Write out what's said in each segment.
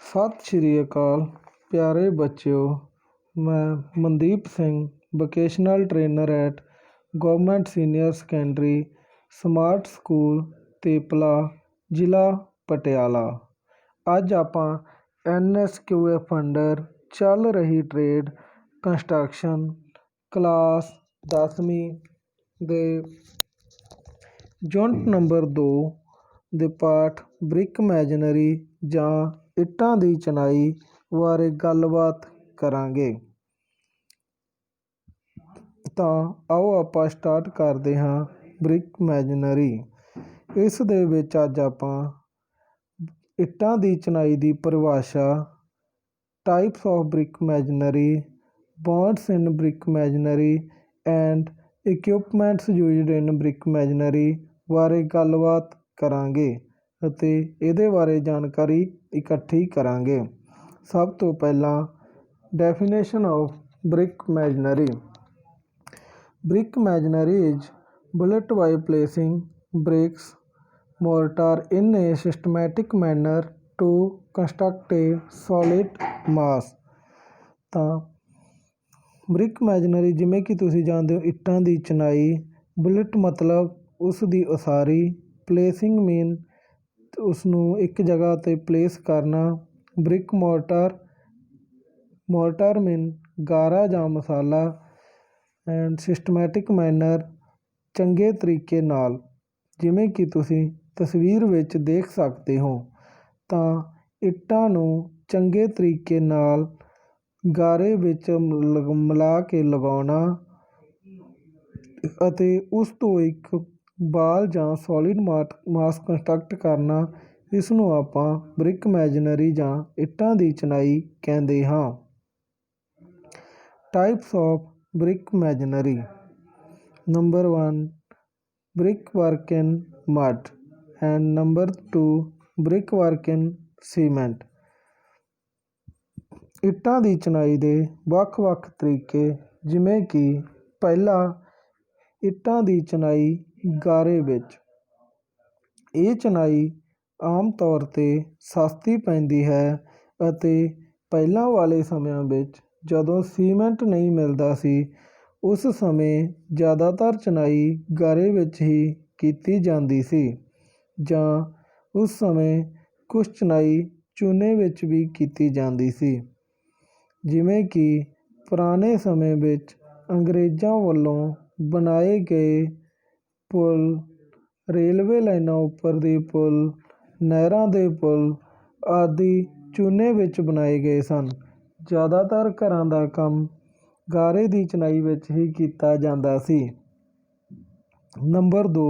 ਸਤਿ ਸ਼੍ਰੀ ਅਕਾਲ ਪਿਆਰੇ ਬੱਚਿਓ। ਮੈਂ Mandeep Singh vocational trainer at government senior secondary smart school Tepla ਜ਼ਿਲ੍ਹਾ ਪਟਿਆਲਾ। ਅੱਜ ਆਪਾਂ NSQF ਅੰਡਰ ਚੱਲ ਰਹੀ ਟ੍ਰੇਡ ਕੰਸਟਰਕਸ਼ਨ ਕਲਾਸ 10ਵੀਂ ਦੇ ਯੂਨਿਟ ਨੰਬਰ 2 ਦੇ ਪਾਠ ਬ੍ਰਿਕ ਮੈਜ਼ਨਰੀ ਜਾਂ ਇੱਟਾਂ ਦੀ ਚਿਣਾਈ ਬਾਰੇ ਗੱਲਬਾਤ ਕਰਾਂਗੇ। ਤਾਂ ਆਓ ਆਪਾਂ ਸਟਾਰਟ ਕਰਦੇ ਹਾਂ ਬ੍ਰਿਕ ਮੈਜ਼ਨਰੀ। ਇਸ ਦੇ ਵਿੱਚ ਅੱਜ ਆਪਾਂ ਇੱਟਾਂ ਦੀ ਚਿਣਾਈ ਦੀ ਪਰਿਭਾਸ਼ਾ, types of brick masonry, bonds in brick masonry and equipments used in brick masonry ਬਾਰੇ ਗੱਲਬਾਤ ਕਰਾਂਗੇ ਅਤੇ ਇਹਦੇ ਬਾਰੇ ਜਾਣਕਾਰੀ ਇਕੱਠੀ ਕਰਾਂਗੇ। ਸਭ ਤੋਂ ਪਹਿਲਾਂ definition of brick masonry. Brick masonry is built by placing bricks mortar in a systematic manner to construct a solid mass। ਤਾਂ ਬ੍ਰਿਕ ਮੈਜ਼ਨਰੀ ਜਿਵੇਂ ਕਿ ਤੁਸੀਂ ਜਾਣਦੇ ਹੋ ਇੱਟਾਂ ਦੀ ਚਿਣਾਈ, ਬੁਲਟ ਮਤਲਬ ਉਸ ਦੀ ਉਸਾਰੀ, ਪਲੇਸਿੰਗ ਮੀਨ ਉਸ ਨੂੰ ਇੱਕ ਜਗ੍ਹਾ 'ਤੇ ਪਲੇਸ ਕਰਨਾ, ਬ੍ਰਿਕ ਮੋਰਟਰ ਮੀਨ ਗਾਰਾ ਜਾਂ ਮਸਾਲਾ ਐਂਡ ਸਿਸਟਮੈਟਿਕ ਮੈਨਰ ਚੰਗੇ ਤਰੀਕੇ ਨਾਲ। ਜਿਵੇਂ ਕਿ ਤੁਸੀਂ ਤਸਵੀਰ ਵਿੱਚ ਦੇਖ ਸਕਦੇ ਹੋ ਤਾਂ ਇੱਟਾਂ ਨੂੰ ਚੰਗੇ ਤਰੀਕੇ ਨਾਲ ਗਾਰੇ ਵਿੱਚ ਮਿਲਾ ਕੇ ਲਗਾਉਣਾ ਅਤੇ ਉਸ ਤੋਂ ਇੱਕ ਬਾਲ ਜਾਂ ਸੋਲਿਡ ਮਾਸ ਕੰਸਟਰਕਟ ਕਰਨਾ, ਇਸ ਨੂੰ ਆਪਾਂ ਬ੍ਰਿਕ ਮੈਜ਼ਨਰੀ ਜਾਂ ਇੱਟਾਂ ਦੀ ਚਿਣਾਈ ਕਹਿੰਦੇ ਹਾਂ। Types of brick masonry. Number 1 brick work in mud and number 2 brick work in cement. ਇੱਟਾਂ ਦੀ ਚਿਣਾਈ ਦੇ ਵੱਖ-ਵੱਖ ਤਰੀਕੇ, ਜਿਵੇਂ ਕਿ ਪਹਿਲਾ ਇੱਟਾਂ ਦੀ ਚਿਣਾਈ ਗਾਰੇ ਵਿੱਚ। ਇਹ ਚਿਣਾਈ ਆਮ ਤੌਰ 'ਤੇ ਸਸਤੀ ਪੈਂਦੀ ਹੈ ਅਤੇ ਪਹਿਲਾਂ ਵਾਲੇ ਸਮਿਆਂ ਵਿੱਚ ਜਦੋਂ ਸੀਮੈਂਟ ਨਹੀਂ ਮਿਲਦਾ ਸੀ ਉਸ ਸਮੇਂ ਜ਼ਿਆਦਾਤਰ ਚਿਣਾਈ ਗਾਰੇ ਵਿੱਚ ਹੀ ਕੀਤੀ ਜਾਂਦੀ ਸੀ ਜਾਂ ਉਸ ਸਮੇਂ ਕੁਛ ਚਿਣਾਈ ਚੂਨੇ ਵਿੱਚ ਵੀ ਕੀਤੀ ਜਾਂਦੀ ਸੀ। ਜਿਵੇਂ ਕਿ ਪੁਰਾਣੇ ਸਮੇਂ ਵਿੱਚ ਅੰਗਰੇਜ਼ਾਂ ਵੱਲੋਂ ਬਣਾਏ ਗਏ ਪੁਲ, ਰੇਲਵੇ ਲਾਈਨਾਂ ਉੱਪਰ ਦੇ ਪੁਲ, ਨਹਿਰਾਂ ਦੇ ਪੁਲ ਆਦਿ ਚੂਨੇ ਵਿੱਚ ਬਣਾਏ ਗਏ ਸਨ। ਜ਼ਿਆਦਾਤਰ ਘਰਾਂ ਦਾ ਕੰਮ ਗਾਰੇ ਦੀ ਚਿਣਾਈ ਵਿੱਚ ਹੀ ਕੀਤਾ ਜਾਂਦਾ ਸੀ। Number 2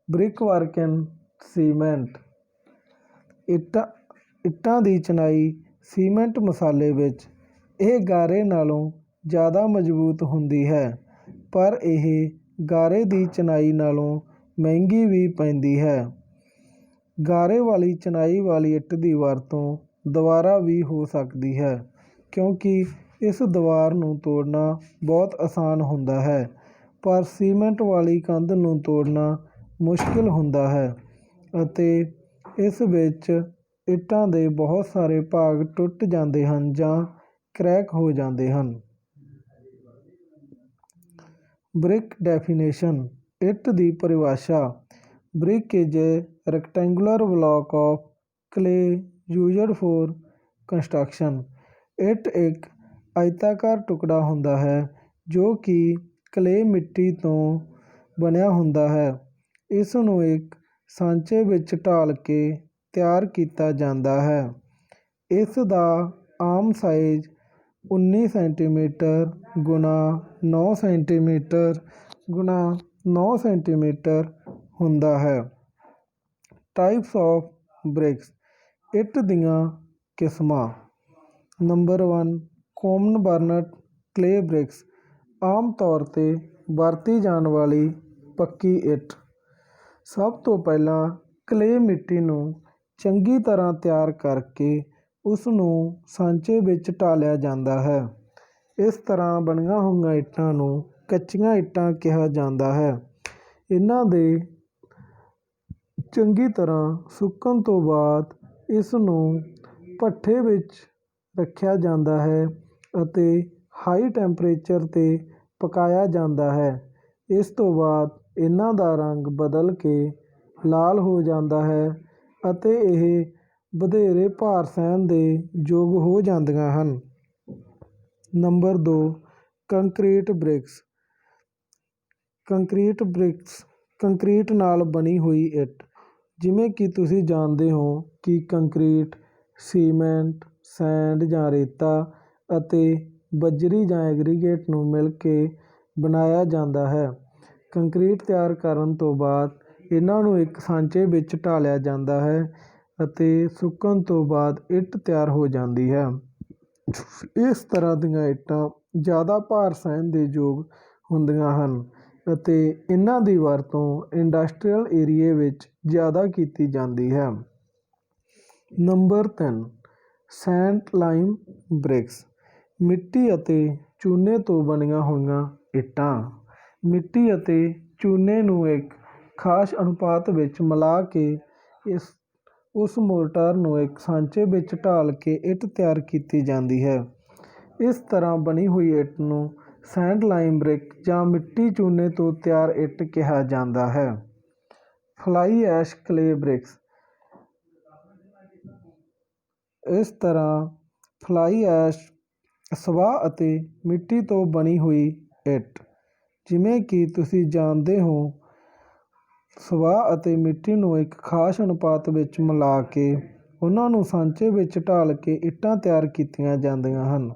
brick work in cement. ਇੱਟਾਂ ਦੀ ਚਿਣਾਈ ਸੀਮੈਂਟ ਮਸਾਲੇ ਵਿੱਚ। ਇਹ ਗਾਰੇ ਨਾਲੋਂ ਜ਼ਿਆਦਾ ਮਜ਼ਬੂਤ ਹੁੰਦੀ ਹੈ, ਪਰ ਇਹ ਗਾਰੇ ਦੀ ਚਿਣਾਈ ਨਾਲੋਂ ਮਹਿੰਗੀ ਵੀ ਪੈਂਦੀ ਹੈ। ਗਾਰੇ ਵਾਲੀ ਚਿਣਾਈ ਵਾਲੀ ਇੱਟ ਦੀ ਵਰਤੋਂ ਦੁਬਾਰਾ ਵੀ ਹੋ ਸਕਦੀ ਹੈ ਕਿਉਂਕਿ ਇਸ ਦੀਵਾਰ ਨੂੰ ਤੋੜਨਾ ਬਹੁਤ ਆਸਾਨ ਹੁੰਦਾ ਹੈ, ਪਰ ਸੀਮੈਂਟ ਵਾਲੀ ਕੰਧ ਨੂੰ ਤੋੜਨਾ ਮੁਸ਼ਕਿਲ ਹੁੰਦਾ ਹੈ ਅਤੇ ਇਸ ਵਿੱਚ ਇੱਟਾਂ ਦੇ ਬਹੁਤ ਸਾਰੇ ਭਾਗ ਟੁੱਟ ਜਾਂਦੇ ਹਨ ਜਾਂ ਕ੍ਰੈਕ ਹੋ ਜਾਂਦੇ ਹਨ। Brick definition. ਇੱਟ ਦੀ ਪਰਿਭਾਸ਼ਾ। Brick is a rectangular block of clay used for construction. ਇੱਟ ਇੱਕ ਆਇਤਾਕਾਰ ਟੁਕੜਾ ਹੁੰਦਾ ਹੈ ਜੋ ਕਿ ਕਲੇ ਮਿੱਟੀ ਤੋਂ ਬਣਿਆ ਹੁੰਦਾ ਹੈ। ਇਸ ਨੂੰ ਇੱਕ ਸਾਂਚੇ ਵਿੱਚ ਢਾਲ ਕੇ ਤਿਆਰ ਕੀਤਾ ਜਾਂਦਾ ਹੈ। ਇਸ ਦਾ ਆਮ ਸਾਈਜ਼ 19 ਸੈਂਟੀਮੀਟਰ ਗੁਣਾ 9 ਸੈਂਟੀਮੀਟਰ ਗੁਣਾ 9 ਸੈਂਟੀਮੀਟਰ ਹੁੰਦਾ ਹੈ। Types of BRICS. ਇੱਟ ਦੀਆਂ ਕਿਸਮਾਂ। ਨੰਬਰ 1 ਕਾਮਨ ਬਰਨਟ ਕਲੇ ਬ੍ਰਿਕਸ। ਆਮ ਤੌਰ 'ਤੇ ਵਰਤੀ ਜਾਣ ਵਾਲੀ ਪੱਕੀ ਇੱਟ। ਸਭ ਤੋਂ ਪਹਿਲਾਂ ਕਲੇ ਮਿੱਟੀ ਨੂੰ ਚੰਗੀ ਤਰ੍ਹਾਂ ਤਿਆਰ ਕਰਕੇ ਉਸ ਨੂੰ ਸਾਂਚੇ ਵਿੱਚ ਢਾਲਿਆ ਜਾਂਦਾ ਹੈ। ਇਸ ਤਰ੍ਹਾਂ ਬਣੀਆਂ ਹੋਈਆਂ ਇੱਟਾਂ ਨੂੰ ਕੱਚੀਆਂ ਇੱਟਾਂ ਕਿਹਾ ਜਾਂਦਾ ਹੈ। ਇਹਨਾਂ ਦੇ ਚੰਗੀ ਤਰ੍ਹਾਂ ਸੁੱਕਣ ਤੋਂ ਬਾਅਦ ਇਸ ਨੂੰ ਭੱਠੇ ਵਿੱਚ ਰੱਖਿਆ ਜਾਂਦਾ ਹੈ ਅਤੇ ਹਾਈ ਟੈਂਪਰੇਚਰ 'ਤੇ ਪਕਾਇਆ ਜਾਂਦਾ ਹੈ। ਇਸ ਤੋਂ ਬਾਅਦ ਇਹਨਾਂ ਦਾ ਰੰਗ ਬਦਲ ਕੇ ਲਾਲ ਹੋ ਜਾਂਦਾ ਹੈ ਅਤੇ ਇਹ ਵਧੇਰੇ ਭਾਰ ਸਹਿਣ ਦੇ ਯੋਗ ਹੋ ਜਾਂਦੀਆਂ ਹਨ। Number 2, concrete BRICS. ਕੰਕਰੀਟ ਨਾਲ ਬਣੀ ਹੋਈ ਇੱਟ। ਜਿਵੇਂ ਕਿ ਤੁਸੀਂ ਜਾਣਦੇ ਹੋ ਕਿ ਕੰਕਰੀਟ ਸੀਮੈਂਟ, ਸੈਂਡ ਜਾਂ ਰੇਤਾ ਅਤੇ ਬਜਰੀ ਜਾਂ ਐਗਰੀਗੇਟ ਨੂੰ ਮਿਲ ਕੇ ਬਣਾਇਆ ਜਾਂਦਾ ਹੈ। ਕੰਕਰੀਟ ਤਿਆਰ ਕਰਨ ਤੋਂ ਬਾਅਦ ਇਹਨਾਂ ਨੂੰ ਇੱਕ ਸਾਂਚੇ ਵਿੱਚ ਢਾਲਿਆ ਜਾਂਦਾ ਹੈ ਅਤੇ ਸੁੱਕਣ ਤੋਂ ਬਾਅਦ ਇੱਟ ਤਿਆਰ ਹੋ ਜਾਂਦੀ ਹੈ। ਇਸ ਤਰ੍ਹਾਂ ਦੀਆਂ ਇੱਟਾਂ ਜ਼ਿਆਦਾ ਭਾਰ ਸਹਿਣ ਦੇ ਯੋਗ ਹੁੰਦੀਆਂ ਹਨ ਅਤੇ ਇਹਨਾਂ ਦੀ ਵਰਤੋਂ ਇੰਡਸਟਰੀਅਲ ਏਰੀਏ ਵਿੱਚ ਜ਼ਿਆਦਾ ਕੀਤੀ ਜਾਂਦੀ ਹੈ। Number 3, sand lime bricks. ਮਿੱਟੀ ਅਤੇ ਚੂਨੇ ਤੋਂ ਬਣੀਆਂ ਹੋਈਆਂ ਇੱਟਾਂ। ਮਿੱਟੀ ਅਤੇ ਚੂਨੇ ਨੂੰ ਇੱਕ ਖਾਸ ਅਨੁਪਾਤ ਵਿੱਚ ਮਿਲਾ ਕੇ ਉਸ ਮੋਰਟਾਰ ਨੂੰ ਇੱਕ ਸਾਂਚੇ ਵਿੱਚ ਢਾਲ ਕੇ ਇੱਟ ਤਿਆਰ ਕੀਤੀ ਜਾਂਦੀ ਹੈ। ਇਸ ਤਰ੍ਹਾਂ ਬਣੀ ਹੋਈ ਇੱਟ ਨੂੰ ਸੈਂਡ ਲਾਈਮ ਬ੍ਰਿਕ ਜਾਂ ਮਿੱਟੀ ਚੂਨੇ ਤੋਂ ਤਿਆਰ ਇੱਟ ਕਿਹਾ ਜਾਂਦਾ ਹੈ। ਫਲਾਈ ਐਸ਼ ਕਲੇ ਬ੍ਰਿਕਸ। ਇਸ ਤਰ੍ਹਾਂ ਫਲਾਈ ਐਸ਼ ਸਵਾਹ ਅਤੇ ਮਿੱਟੀ ਤੋਂ ਬਣੀ ਹੋਈ ਇੱਟ। ਜਿਵੇਂ ਕਿ ਤੁਸੀਂ ਜਾਣਦੇ ਹੋ, ਸਵਾਹ ਅਤੇ ਮਿੱਟੀ ਨੂੰ ਇੱਕ ਖਾਸ ਅਨੁਪਾਤ ਵਿੱਚ ਮਿਲਾ ਕੇ ਉਹਨਾਂ ਨੂੰ ਸਾਂਚੇ ਵਿੱਚ ਢਾਲ ਕੇ ਇੱਟਾਂ ਤਿਆਰ ਕੀਤੀਆਂ ਜਾਂਦੀਆਂ ਹਨ।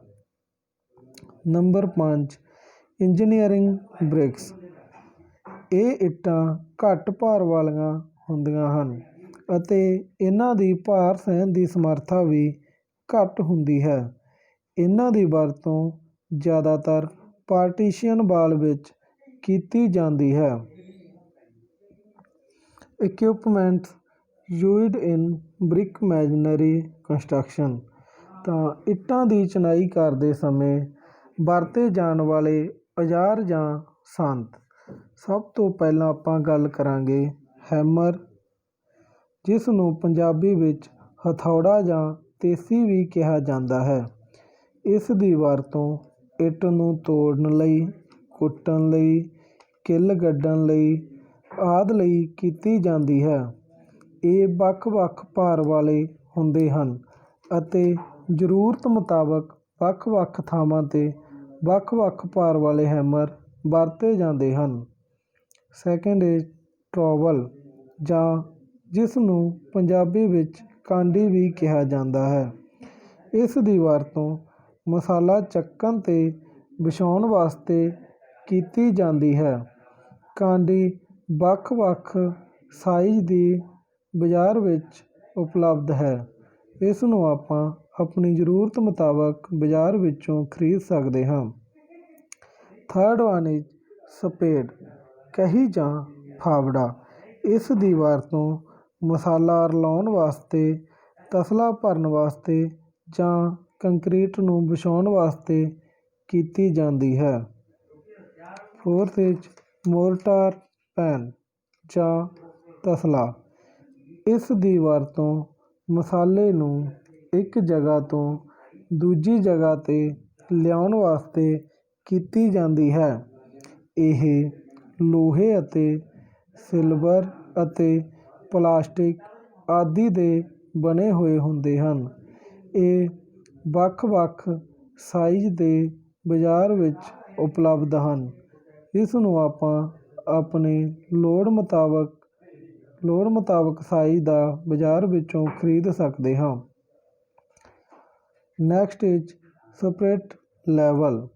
Number 5, engineering bricks. ਇਹ ਇੱਟਾਂ ਘੱਟ ਭਾਰ ਵਾਲੀਆਂ ਹੁੰਦੀਆਂ ਹਨ ਅਤੇ ਇਹਨਾਂ ਦੀ ਭਾਰ ਸਹਿਣ ਦੀ ਸਮਰੱਥਾ ਵੀ ਘੱਟ ਹੁੰਦੀ ਹੈ। ਇਹਨਾਂ ਦੀ ਵਰਤੋਂ ਜ਼ਿਆਦਾਤਰ ਪਾਰਟੀਸ਼ਨ ਵਾਲ ਵਿੱਚ ਕੀਤੀ ਜਾਂਦੀ ਹੈ। Equipments used in brick ਮੈਸਨਰੀ construction. ਤਾਂ ਇੱਟਾਂ ਦੀ ਚਿਣਾਈ ਕਰਦੇ ਸਮੇਂ ਵਰਤੇ ਜਾਣ ਵਾਲੇ ਔਜ਼ਾਰ ਜਾਂ ਸੰਦ। ਸਭ ਤੋਂ ਪਹਿਲਾਂ ਆਪਾਂ ਗੱਲ ਕਰਾਂਗੇ ਹੈਮਰ, ਜਿਸ ਨੂੰ ਪੰਜਾਬੀ ਵਿੱਚ ਹਥੌੜਾ ਜਾਂ ਤੇਸੀ ਵੀ ਕਿਹਾ ਜਾਂਦਾ ਹੈ। ਇਸ ਦੀ ਵਰਤੋਂ ਇੱਟ ਨੂੰ ਤੋੜਨ ਲਈ, ਕੁੱਟਣ ਲਈ, ਕਿੱਲ ਗੱਡਣ ਲਈ ਆਦਿ ਲਈ ਕੀਤੀ ਜਾਂਦੀ ਹੈ। ਇਹ ਵੱਖ-ਵੱਖ ਭਾਰ ਵਾਲੇ ਹੁੰਦੇ ਹਨ ਅਤੇ ਜ਼ਰੂਰਤ ਮੁਤਾਬਕ ਵੱਖ-ਵੱਖ ਥਾਵਾਂ 'ਤੇ ਵੱਖ-ਵੱਖ ਭਾਰ ਵਾਲੇ ਹੈਮਰ ਵਰਤੇ ਜਾਂਦੇ ਹਨ। ਸੈਕਿੰਡ ਇਜ਼ ਟਰੋਵਲ, ਜਾਂ ਜਿਸ ਨੂੰ ਪੰਜਾਬੀ ਵਿੱਚ ਕਾਂਡੀ ਵੀ ਕਿਹਾ ਜਾਂਦਾ ਹੈ। ਇਸ ਦੀ ਵਰਤੋਂ ਮਸਾਲਾ ਚੱਕਣ ਤੇ ਵਿਛਾਉਣ ਵਾਸਤੇ ਕੀਤੀ ਜਾਂਦੀ ਹੈ। ਕਾਂਡੀ ਵੱਖ-ਵੱਖ ਸਾਈਜ਼ ਦੀ ਬਾਜ਼ਾਰ ਵਿੱਚ ਉਪਲਬਧ ਹੈ। ਇਸ ਨੂੰ ਆਪਾਂ ਆਪਣੀ ਜ਼ਰੂਰਤ ਮੁਤਾਬਕ ਬਾਜ਼ਾਰ ਵਿੱਚੋਂ ਖਰੀਦ ਸਕਦੇ ਹਾਂ। ਥਰਡ ਵਨ ਇਜ਼ ਸਪੇਡ, ਕਹੀ ਜਾਂ ਫਾਵੜਾ। ਇਸ ਦੀ ਵਰਤੋਂ ਮਸਾਲਾ ਰਲਾਉਣ ਵਾਸਤੇ, ਤਸਲਾ ਭਰਨ ਵਾਸਤੇ ਜਾਂ ਕੰਕਰੀਟ ਨੂੰ ਵਿਛਾਉਣ ਵਾਸਤੇ ਕੀਤੀ ਜਾਂਦੀ ਹੈ। ਫੋਰਥ ਇਜ਼ ਮੋਰਟਾਰ ਪੈਨ ਜਾਂ ਤਸਲਾ। ਇਸ ਦੀ ਵਰਤੋਂ ਮਸਾਲੇ ਨੂੰ ਇੱਕ ਜਗ੍ਹਾ ਤੋਂ ਦੂਜੀ ਜਗ੍ਹਾ 'ਤੇ ਲਿਆਉਣ ਵਾਸਤੇ ਕੀਤੀ ਜਾਂਦੀ ਹੈ। ਇਹ ਲੋਹੇ ਅਤੇ ਸਿਲਵਰ ਅਤੇ ਪਲਾਸਟਿਕ ਆਦਿ ਦੇ ਬਣੇ ਹੋਏ ਹੁੰਦੇ ਹਨ। ਇਹ ਵੱਖ-ਵੱਖ ਸਾਈਜ਼ ਦੇ ਬਾਜ਼ਾਰ ਵਿੱਚ ਉਪਲਬਧ ਹਨ। ਇਸ ਨੂੰ ਆਪਾਂ ਆਪਣੀ ਲੋੜ ਮੁਤਾਬਕ ਸਾਈਜ਼ ਦਾ ਬਾਜ਼ਾਰ ਵਿੱਚੋਂ ਖਰੀਦ ਸਕਦੇ ਹਾਂ। Next is spirit level.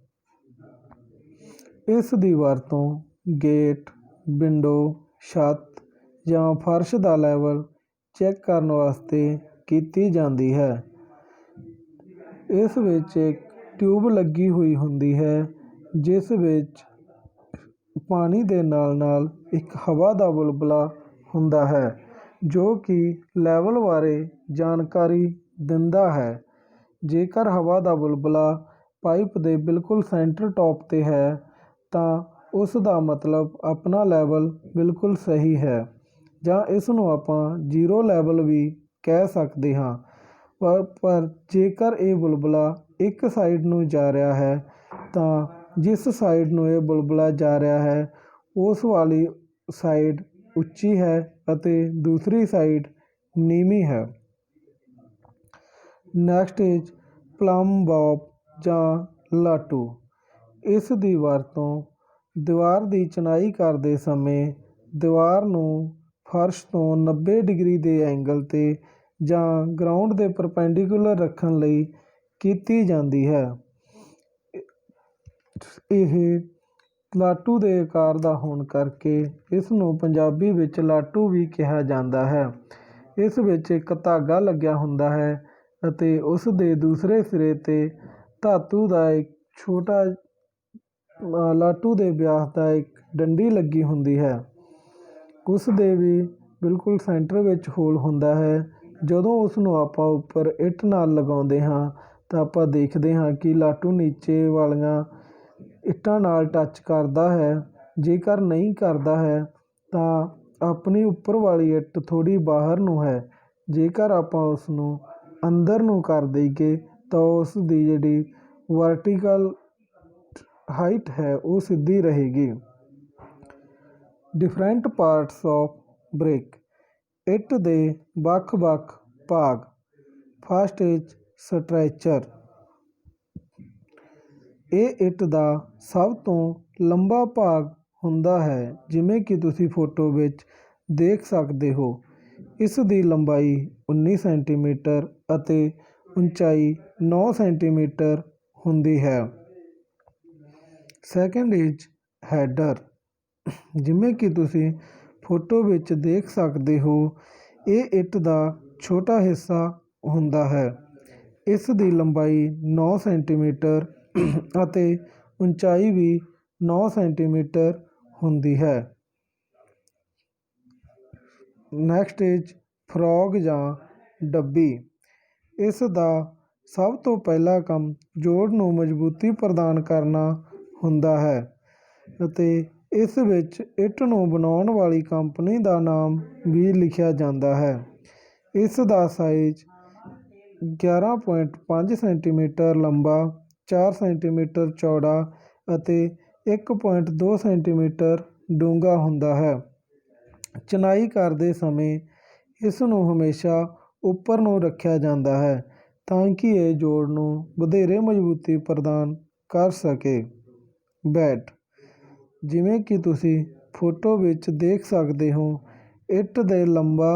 ਇਸ ਦੀ ਵਰਤੋਂ ਗੇਟ, ਵਿੰਡੋ, ਛੱਤ ਜਾਂ ਫਰਸ਼ ਦਾ ਲੈਵਲ ਚੈੱਕ ਕਰਨ ਵਾਸਤੇ ਕੀਤੀ ਜਾਂਦੀ ਹੈ। ਇਸ ਵਿੱਚ ਇੱਕ ਟਿਊਬ ਲੱਗੀ ਹੋਈ ਹੁੰਦੀ ਹੈ, ਜਿਸ ਵਿੱਚ ਪਾਣੀ ਦੇ ਨਾਲ-ਨਾਲ ਇੱਕ ਹਵਾ ਦਾ ਬੁਲਬੁਲਾ ਹੁੰਦਾ ਹੈ, ਜੋ ਕਿ ਲੈਵਲ ਬਾਰੇ ਜਾਣਕਾਰੀ ਦਿੰਦਾ ਹੈ। ਜੇਕਰ ਹਵਾ ਦਾ ਬੁਲਬੁਲਾ ਪਾਈਪ ਦੇ ਬਿਲਕੁਲ ਸੈਂਟਰ ਟੌਪ 'ਤੇ ਹੈ ਤਾਂ ਉਸ ਦਾ ਮਤਲਬ ਆਪਣਾ ਲੈਵਲ ਬਿਲਕੁਲ ਸਹੀ ਹੈ, ਜਾਂ ਇਸ ਨੂੰ ਆਪਾਂ ਜ਼ੀਰੋ ਲੈਵਲ ਵੀ ਕਹਿ ਸਕਦੇ ਹਾਂ। ਪਰ ਜੇਕਰ ਇਹ ਬੁਲਬੁਲਾ ਇੱਕ ਸਾਈਡ ਨੂੰ ਜਾ ਰਿਹਾ ਹੈ ਤਾਂ ਜਿਸ ਸਾਈਡ ਨੂੰ ਇਹ ਬੁਲਬੁਲਾ ਜਾ ਰਿਹਾ ਹੈ ਉਸ ਵਾਲੀ ਸਾਈਡ ਉੱਚੀ ਹੈ ਅਤੇ ਦੂਸਰੀ ਸਾਈਡ ਨੀਵੀਂ ਹੈ। ਨੈਕਸਟ ਇਜ ਪਲਮ ਬੋਬ ਜਾਂ ਲਾਟੂ। ਇਸ ਦੀ ਵਰਤੋਂ ਦੀਵਾਰ ਦੀ ਚਿਣਾਈ ਕਰਦੇ ਸਮੇਂ ਦੀਵਾਰ ਨੂੰ ਫਰਸ਼ ਤੋਂ 90 ਡਿਗਰੀ ਦੇ ਐਂਗਲ 'ਤੇ ਜਾਂ ਗਰਾਊਂਡ ਦੇ ਪਰਪੈਂਡੀਕੂਲਰ ਰੱਖਣ ਲਈ ਕੀਤੀ ਜਾਂਦੀ ਹੈ। ਇਹ ਲਾਟੂ ਦੇ ਆਕਾਰ ਦਾ ਹੋਣ ਕਰਕੇ ਇਸ ਨੂੰ ਪੰਜਾਬੀ ਵਿੱਚ ਲਾਟੂ ਵੀ ਕਿਹਾ ਜਾਂਦਾ ਹੈ। ਇਸ ਵਿੱਚ ਇੱਕ ਧਾਗਾ ਲੱਗਿਆ ਹੁੰਦਾ ਹੈ ਅਤੇ ਉਸ ਦੇ ਦੂਸਰੇ ਸਿਰੇ 'ਤੇ ਧਾਤੂ ਦਾ ਇੱਕ ਛੋਟਾ ਲਾਟੂ ਦੇ ਵਿਆਸ ਦਾ ਇੱਕ ਡੰਡੀ ਲੱਗੀ ਹੁੰਦੀ ਹੈ। ਉਸ ਦੇ ਵੀ ਬਿਲਕੁਲ ਸੈਂਟਰ ਵਿੱਚ ਹੋਲ ਹੁੰਦਾ ਹੈ। ਜਦੋਂ ਉਸ ਨੂੰ ਆਪਾਂ ਉੱਪਰ ਇੱਟ ਨਾਲ ਲਗਾਉਂਦੇ ਹਾਂ ਤਾਂ ਆਪਾਂ ਦੇਖਦੇ ਹਾਂ ਕਿ ਲਾਟੂ ਨੀਚੇ ਵਾਲੀਆਂ ਇੱਟਾਂ ਨਾਲ ਟੱਚ ਕਰਦਾ ਹੈ। ਜੇਕਰ ਨਹੀਂ ਕਰਦਾ ਹੈ ਤਾਂ ਆਪਣੀ ਉੱਪਰ ਵਾਲੀ ਇੱਟ ਥੋੜ੍ਹੀ ਬਾਹਰ ਨੂੰ ਹੈ। ਜੇਕਰ ਆਪਾਂ ਉਸ ਨੂੰ ਅੰਦਰ ਨੂੰ ਕਰ ਦੇਈਏ ਤਾਂ ਉਸ ਦੀ ਜਿਹੜੀ ਵਰਟੀਕਲ ਹਾਈਟ ਹੈ ਉਹ ਸਿੱਧੀ ਰਹੇਗੀ। Different parts of brick. ਇੱਟ ਦੇ ਵੱਖ-ਵੱਖ ਭਾਗ। First is structure. ਇਹ ਇੱਟ ਦਾ ਸਭ ਤੋਂ ਲੰਬਾ ਭਾਗ ਹੁੰਦਾ ਹੈ, ਜਿਵੇਂ ਕਿ ਤੁਸੀਂ ਫੋਟੋ ਵਿੱਚ ਦੇਖ ਸਕਦੇ ਹੋ। ਇਸ ਦੀ ਲੰਬਾਈ 19 ਸੈਂਟੀਮੀਟਰ ਅਤੇ ਉਚਾਈ 9 ਸੈਂਟੀਮੀਟਰ ਹੁੰਦੀ ਹੈ। Second is header. ਜਿਵੇਂ ਕਿ ਤੁਸੀਂ ਫੋਟੋ ਵਿੱਚ ਦੇਖ ਸਕਦੇ ਹੋ, ਇਹ ਇੱਟ ਦਾ ਛੋਟਾ ਹਿੱਸਾ ਹੁੰਦਾ ਹੈ। ਇਸ ਦੀ ਲੰਬਾਈ 9 ਸੈਂਟੀਮੀਟਰ ਅਤੇ ਉਚਾਈ ਵੀ 9 ਸੈਂਟੀਮੀਟਰ ਹੁੰਦੀ ਹੈ। ਨੈਕਸਟ ਇਜ ਫਰੋਗ ਜਾਂ ਡੱਬੀ। ਇਸ ਦਾ ਸਭ ਤੋਂ ਪਹਿਲਾ ਕੰਮ ਜੋੜ ਨੂੰ ਮਜ਼ਬੂਤੀ ਪ੍ਰਦਾਨ ਕਰਨਾ ਹੁੰਦਾ ਹੈ ਅਤੇ ਇਸ ਵਿੱਚ ਇੱਟ ਨੂੰ ਬਣਾਉਣ ਵਾਲੀ ਕੰਪਨੀ ਦਾ ਨਾਮ ਵੀ ਲਿਖਿਆ ਜਾਂਦਾ ਹੈ। ਇਸ ਦਾ ਸਾਈਜ਼ 11.5 ਸੈਂਟੀਮੀਟਰ ਲੰਬਾ, 4 ਸੈਂਟੀਮੀਟਰ ਚੌੜਾ ਅਤੇ 1.2 ਸੈਂਟੀਮੀਟਰ ਡੂੰਘਾ ਹੁੰਦਾ ਹੈ। ਚਿਣਾਈ ਕਰਦੇ ਸਮੇਂ ਇਸ ਨੂੰ ਹਮੇਸ਼ਾ ਉੱਪਰ ਨੂੰ ਰੱਖਿਆ ਜਾਂਦਾ ਹੈ ਤਾਂ ਕਿ ਇਹ ਜੋੜ ਨੂੰ ਵਧੇਰੇ ਮਜ਼ਬੂਤੀ ਪ੍ਰਦਾਨ ਕਰ ਸਕੇ। ਬੈਡ। ਜਿਵੇਂ ਕਿ ਤੁਸੀਂ ਫੋਟੋ ਵਿੱਚ ਦੇਖ ਸਕਦੇ ਹੋ, ਇੱਟ ਦੇ ਲੰਬਾ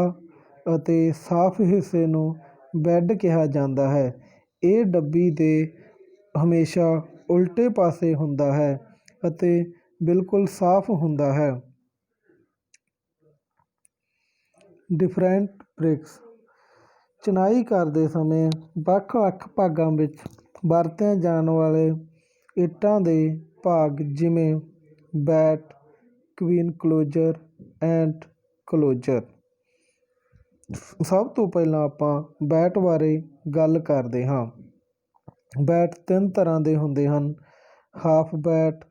ਅਤੇ ਸਾਫ਼ ਹਿੱਸੇ ਨੂੰ ਬੈਡ ਕਿਹਾ ਜਾਂਦਾ ਹੈ। ਇਹ ਡੱਬੀ ਦੇ ਹਮੇਸ਼ਾ ਉਲਟੇ ਪਾਸੇ ਹੁੰਦਾ ਹੈ ਅਤੇ ਬਿਲਕੁਲ ਸਾਫ਼ ਹੁੰਦਾ ਹੈ। Different BRICS. ਚਿਣਾਈ ਕਰਦੇ ਸਮੇਂ ਵੱਖ-ਵੱਖ ਭਾਗਾਂ ਵਿੱਚ ਵਰਤੇ ਜਾਣ ਵਾਲੇ ਇੱਟਾਂ ਦੇ ਭਾਗ ਜਿਵੇਂ bat, queen closer and closer. ਸਭ ਤੋਂ ਪਹਿਲਾਂ ਆਪਾਂ ਬੈਟ ਬਾਰੇ ਗੱਲ ਕਰਦੇ ਹਾਂ। ਬੈਟ 3 ਤਰ੍ਹਾਂ ਦੇ ਹੁੰਦੇ ਹਨ: half bat,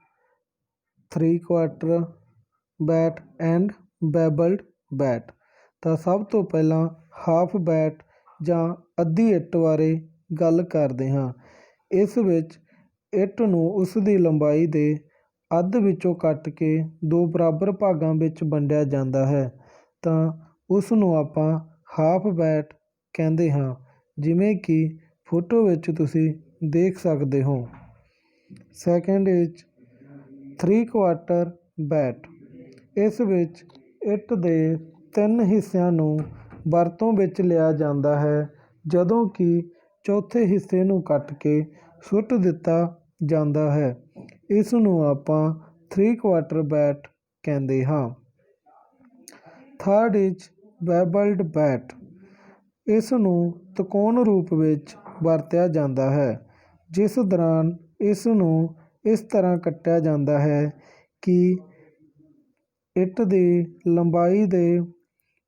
3/4 bat and bevelled bat. ਤਾਂ ਸਭ ਤੋਂ ਪਹਿਲਾਂ ਹਾਫ ਬੈਟ ਜਾਂ ਅੱਧੀ ਇੱਟ ਬਾਰੇ ਗੱਲ ਕਰਦੇ ਹਾਂ। ਇਸ ਵਿੱਚ ਇੱਟ ਨੂੰ ਉਸ ਦੀ ਲੰਬਾਈ ਦੇ ਅੱਧ ਵਿੱਚੋਂ ਕੱਟ ਕੇ 2 ਬਰਾਬਰ ਭਾਗਾਂ ਵਿੱਚ ਵੰਡਿਆ ਜਾਂਦਾ ਹੈ ਤਾਂ ਉਸ ਨੂੰ ਆਪਾਂ ਹਾਫ ਬੈਟ ਕਹਿੰਦੇ ਹਾਂ, ਜਿਵੇਂ ਕਿ ਫੋਟੋ ਵਿੱਚ ਤੁਸੀਂ ਦੇਖ ਸਕਦੇ ਹੋ। Second is 3/4 bat. ਇਸ ਵਿੱਚ ਇੱਟ ਦੇ 3 ਹਿੱਸਿਆਂ ਨੂੰ ਵਰਤੋਂ ਵਿੱਚ ਲਿਆ ਜਾਂਦਾ ਹੈ, ਜਦੋਂ ਕਿ ਚੌਥੇ ਹਿੱਸੇ ਨੂੰ ਕੱਟ ਕੇ ਸੁੱਟ ਦਿੱਤਾ ਜਾਂਦਾ ਹੈ। ਇਸ ਨੂੰ ਆਪਾਂ 3/4 ਬੈਟ ਕਹਿੰਦੇ ਹਾਂ। Third is bevelled bat. ਇਸ ਨੂੰ ਤਿਕੋਣ ਰੂਪ ਵਿੱਚ ਵਰਤਿਆ ਜਾਂਦਾ ਹੈ, ਜਿਸ ਦੌਰਾਨ ਇਸ ਨੂੰ ਇਸ ਤਰ੍ਹਾਂ ਕੱਟਿਆ ਜਾਂਦਾ ਹੈ ਕਿ ਇੱਟ ਦੀ ਲੰਬਾਈ ਦੇ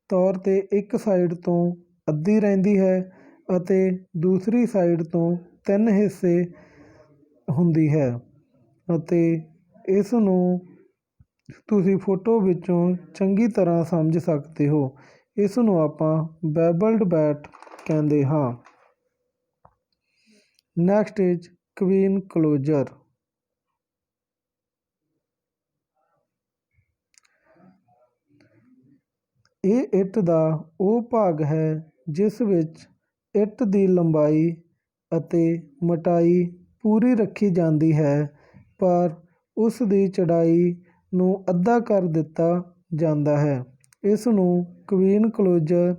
ਤੌਰ 'ਤੇ ਇੱਕ ਸਾਈਡ ਤੋਂ ਅੱਧੀ ਰਹਿੰਦੀ ਹੈ ਅਤੇ ਦੂਸਰੀ ਸਾਈਡ ਤੋਂ 3 ਹਿੱਸੇ ਹੁੰਦੀ ਹੈ ਅਤੇ ਇਸ ਨੂੰ ਤੁਸੀਂ ਫੋਟੋ ਵਿੱਚੋਂ ਚੰਗੀ ਤਰ੍ਹਾਂ ਸਮਝ ਸਕਦੇ ਹੋ। ਇਸ ਨੂੰ ਆਪਾਂ ਬੇਬਲਡ ਬੈਟ ਕਹਿੰਦੇ ਹਾਂ। Next is Queen closure. ਇਹ ਇੱਟ ਦਾ ਉਹ ਭਾਗ ਹੈ ਜਿਸ ਵਿੱਚ ਇੱਟ ਦੀ ਲੰਬਾਈ ਅਤੇ ਮੋਟਾਈ ਪੂਰੀ ਰੱਖੀ ਜਾਂਦੀ ਹੈ, ਪਰ ਉਸ ਦੀ ਚੌੜਾਈ ਨੂੰ ਅੱਧਾ ਕਰ ਦਿੱਤਾ ਜਾਂਦਾ ਹੈ। ਇਸ ਨੂੰ ਕਵੀਨ ਕਲੋਜਰ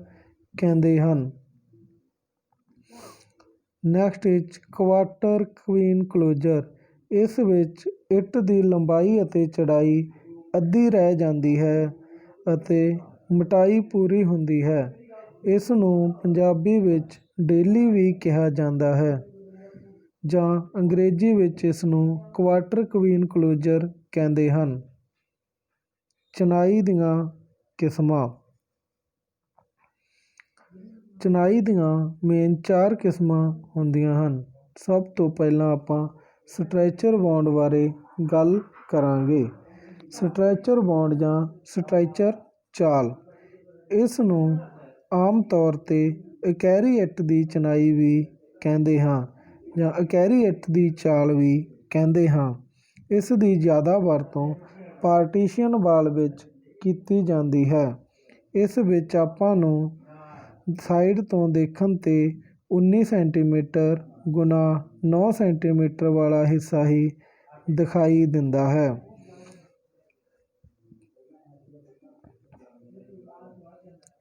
ਕਹਿੰਦੇ ਹਨ। Next is quarter Queen closure. ਇਸ ਵਿੱਚ ਇੱਟ ਦੀ ਲੰਬਾਈ ਅਤੇ ਚੌੜਾਈ ਅੱਧੀ ਰਹਿ ਜਾਂਦੀ ਹੈ ਅਤੇ ਮੋਟਾਈ ਪੂਰੀ ਹੁੰਦੀ ਹੈ। ਇਸ ਨੂੰ ਪੰਜਾਬੀ ਵਿੱਚ ਡੇਲੀ ਵੀ ਕਿਹਾ ਜਾਂਦਾ ਹੈ ਜਾਂ ਅੰਗਰੇਜ਼ੀ ਵਿੱਚ ਇਸ ਨੂੰ ਕੁਆਰਟਰ ਕਵੀਨ ਕਲੋਜਰ ਕਹਿੰਦੇ ਹਨ। ਚਿਣਾਈ ਦੀਆਂ ਕਿਸਮਾਂ। ਚਿਣਾਈ ਦੀਆਂ ਮੇਨ 4 ਕਿਸਮਾਂ ਹੁੰਦੀਆਂ ਹਨ। ਸਭ ਤੋਂ ਪਹਿਲਾਂ ਆਪਾਂ ਸਟਰੈਚਰ ਬੌਂਡ ਬਾਰੇ ਗੱਲ ਕਰਾਂਗੇ। ਸਟਰੈਚਰ ਬੌਂਡ ਜਾਂ ਸਟਰੈਚਰ ਚਾਲ, ਇਸ ਨੂੰ ਆਮ ਤੌਰ 'ਤੇ ਇਕਹਿਰੀ ਇੱਟ ਦੀ ਚਿਣਾਈ ਵੀ ਕਹਿੰਦੇ ਹਾਂ ਜਾਂ ਇਕਹਿਰੀ ਇੱਟ ਦੀ ਚਾਲ ਵੀ ਕਹਿੰਦੇ ਹਾਂ। ਇਸ ਦੀ ਜ਼ਿਆਦਾ ਵਰਤੋਂ ਪਾਰਟੀਸ਼ਨ ਵਾਲ ਵਿੱਚ ਕੀਤੀ ਜਾਂਦੀ ਹੈ। ਇਸ ਵਿੱਚ ਆਪਾਂ ਨੂੰ ਸਾਈਡ ਤੋਂ ਦੇਖਣ 'ਤੇ 19 ਸੈਂਟੀਮੀਟਰ ਗੁਣਾ 9 ਸੈਂਟੀਮੀਟਰ ਵਾਲਾ ਹਿੱਸਾ ਹੀ ਦਿਖਾਈ ਦਿੰਦਾ ਹੈ।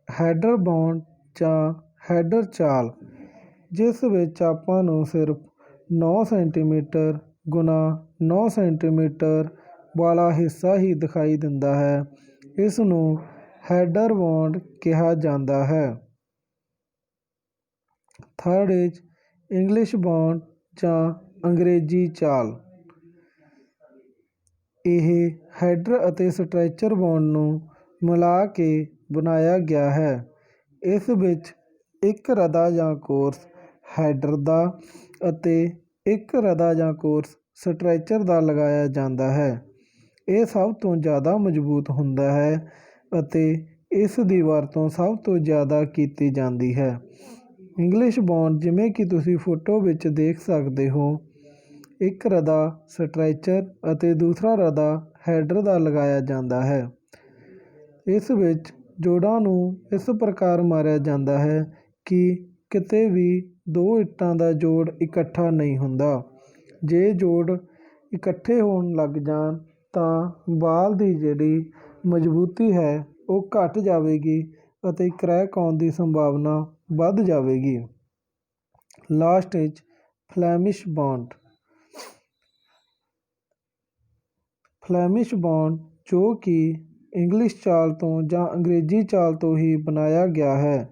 ਹੈਡਰ ਬੌਂਡ ਜਾਂ ਹੈਡਰ ਚਾਲ, ਜਿਸ ਵਿੱਚ ਆਪਾਂ ਨੂੰ ਸਿਰਫ 9 ਸੈਂਟੀਮੀਟਰ ਗੁਣਾ 9 ਸੈਂਟੀਮੀਟਰ ਵਾਲਾ ਹਿੱਸਾ ਹੀ ਦਿਖਾਈ ਦਿੰਦਾ ਹੈ, ਇਸ ਨੂੰ ਹੈਡਰ ਬੌਂਡ ਕਿਹਾ ਜਾਂਦਾ ਹੈ। ਥਰਡ ਇਜ਼ ਇੰਗਲਿਸ਼ ਬੌਂਡ ਜਾਂ ਅੰਗਰੇਜ਼ੀ ਚਾਲ। ਇਹ ਹੈਡਰ ਅਤੇ ਸਟਰੈਚਰ ਬੌਂਡ ਨੂੰ ਮਿਲਾ ਕੇ ਬਣਾਇਆ ਗਿਆ ਹੈ। ਇਸ ਵਿੱਚ ਇੱਕ ਰਦਾ ਜਾਂ ਕੋਰਸ ਹੈਡਰ ਦਾ ਅਤੇ ਇੱਕ ਰਦਾ ਜਾਂ ਕੋਰਸ ਸਟਰੈਚਰ ਦਾ ਲਗਾਇਆ ਜਾਂਦਾ ਹੈ। ਇਹ ਸਭ ਤੋਂ ਜ਼ਿਆਦਾ ਮਜ਼ਬੂਤ ਹੁੰਦਾ ਹੈ ਅਤੇ ਇਸ ਦੀ ਵਰਤੋਂ ਸਭ ਤੋਂ ਜ਼ਿਆਦਾ ਕੀਤੀ ਜਾਂਦੀ ਹੈ। ਇੰਗਲਿਸ਼ ਬੌਂਡ, ਜਿਵੇਂ ਕਿ ਤੁਸੀਂ ਫੋਟੋ ਵਿੱਚ ਦੇਖ ਸਕਦੇ ਹੋ, ਇੱਕ ਰਦਾ ਸਟਰੈਚਰ ਅਤੇ ਦੂਸਰਾ ਰਦਾ ਹੈਡਰ ਦਾ ਲਗਾਇਆ ਜਾਂਦਾ ਹੈ। ਇਸ ਵਿੱਚ ਜੋੜਾਂ ਨੂੰ ਇਸ ਪ੍ਰਕਾਰ ਮਾਰਿਆ ਜਾਂਦਾ ਹੈ ਕਿ ਕਿਤੇ ਵੀ 2 ਇੱਟਾਂ ਦਾ ਜੋੜ ਇਕੱਠਾ ਨਹੀਂ ਹੁੰਦਾ। ਜੇ ਜੋੜ ਇਕੱਠੇ ਹੋਣ ਲੱਗ ਜਾਣ ਤਾਂ ਵਾਲ ਦੀ ਜਿਹੜੀ ਮਜ਼ਬੂਤੀ ਹੈ ਉਹ ਘੱਟ ਜਾਵੇਗੀ ਅਤੇ ਕਰੈਕ ਆਉਣ ਦੀ ਸੰਭਾਵਨਾ ਵੱਧ ਜਾਵੇਗੀ। Last is Flemish bond. Flemish bond, ਜੋ ਕਿ ਇੰਗਲਿਸ਼ ਚਾਲ ਤੋਂ ਜਾਂ ਅੰਗਰੇਜ਼ੀ ਚਾਲ ਤੋਂ ਹੀ ਬਣਾਇਆ ਗਿਆ ਹੈ,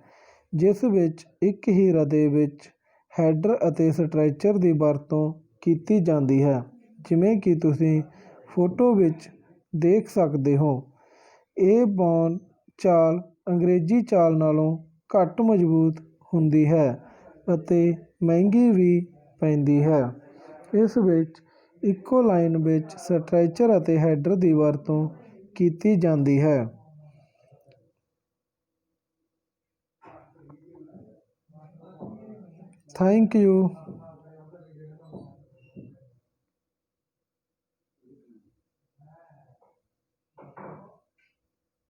ਜਿਸ ਵਿੱਚ ਇੱਕ ਹੀ ਰਦੇ ਵਿੱਚ ਹੈਡਰ ਅਤੇ ਸਟਰੈਚਰ ਦੀ ਵਰਤੋਂ ਕੀਤੀ ਜਾਂਦੀ ਹੈ, ਜਿਵੇਂ ਕਿ ਤੁਸੀਂ ਫੋਟੋ ਵਿੱਚ ਦੇਖ ਸਕਦੇ ਹੋ। ਇਹ ਬੌਂਡ ਚਾਲ ਅੰਗਰੇਜ਼ੀ ਚਾਲ ਨਾਲੋਂ ਘੱਟ ਮਜ਼ਬੂਤ ਹੁੰਦੀ ਹੈ ਅਤੇ ਮਹਿੰਗੀ ਵੀ ਪੈਂਦੀ ਹੈ। ਇਸ ਵਿੱਚ ਇੱਕੋ ਲਾਈਨ ਵਿੱਚ ਸਟਰੈਚਰ ਅਤੇ ਹੈਡਰ ਦੀ ਵਰਤੋਂ ਕੀਤੀ ਜਾਂਦੀ ਹੈ। Thank you.